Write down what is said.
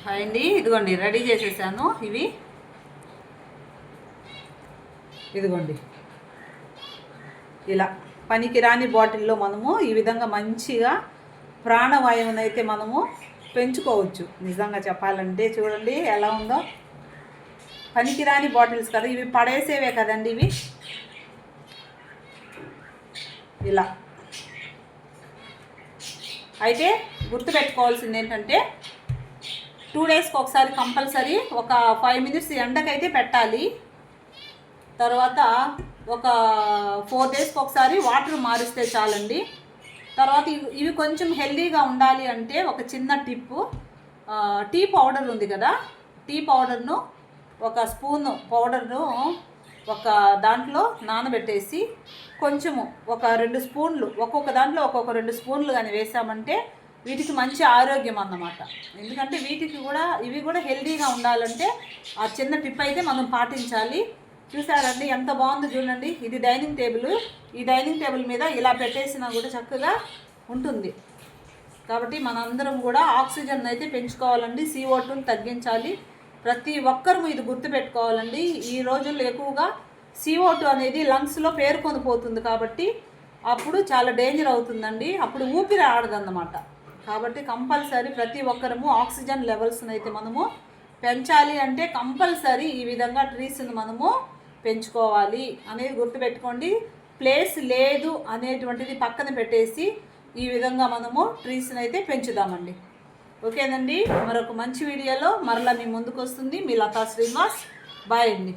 Hi అండి, ఇదిగోండి ready చేసేసాను. ఇదిగోండి ఇలా పనికిరాని బాటిల్లో మనము ఈ విధంగా మంచిగా ప్రాణవాయువుని అయితే మనము పెంచుకోవచ్చు. నిజంగా చెప్పాలంటే చూడండి ఎలా ఉందో. పనికిరాని బాటిల్స్ కదా ఇవి, పడేసేవే కదండి ఇవి. ఇలా అయితే గుర్తుపెట్టుకోవాల్సింది ఏంటంటే 2 డేస్కి ఒకసారి కంపల్సరీ ఒక 5 మినిట్స్ ఎండకైతే పెట్టాలి. తర్వాత ఒక 4 డేస్కి ఒకసారి వాటర్ మారిస్తే చాలండి. తర్వాత ఇవి కొంచెం హెల్దీగా ఉండాలి అంటే ఒక చిన్న టిప్పు, టీ పౌడర్ ఉంది కదా, టీ పౌడర్ను ఒక స్పూన్ పౌడర్ను ఒక దాంట్లో నానబెట్టేసి కొంచెము ఒక 2 స్పూన్లు, ఒక్కొక్క దాంట్లో ఒక్కొక్క 2 స్పూన్లు కానీ వేసామంటే వీటికి మంచి ఆరోగ్యం అన్నమాట. ఎందుకంటే ఇవి కూడా హెల్దీగా ఉండాలంటే ఆ చిన్న టిప్ అయితే మనం పాటించాలి. చూసారండి ఎంత బాగుందో చూడండి. ఇది డైనింగ్ టేబుల్. ఈ డైనింగ్ టేబుల్ మీద ఇలా పెట్టేసినా కూడా చక్కగా ఉంటుంది. కాబట్టి మనందరం కూడా ఆక్సిజన్ అయితే పెంచుకోవాలండి, CO2ని తగ్గించాలి. ప్రతి ఒక్కరూ ఇది గుర్తుపెట్టుకోవాలండి. ఈ రోజుల్లో ఎక్కువగా CO2 అనేది లంగ్స్లో పేరుకొని పోతుంది కాబట్టి అప్పుడు చాలా డేంజర్ అవుతుందండి. అప్పుడు ఊపిరి ఆడదన్నమాట. కాబట్టి కంపల్సరీ ప్రతి ఒక్కరము ఆక్సిజన్ లెవెల్స్ని అయితే మనము పెంచాలి అంటే కంపల్సరీ ఈ విధంగా ట్రీస్ని మనము పెంచుకోవాలి అనేది గుర్తుపెట్టుకోండి. ప్లేస్ లేదు అనేటువంటిది పక్కన పెట్టేసి ఈ విధంగా మనము ట్రీస్ని అయితే పెంచుదామండి. ఓకేనండి, మరొక మంచి వీడియోలో మరలా మీ ముందుకు వస్తుంది మీ లతా శ్రీనివాస్. బాయ్ అండి.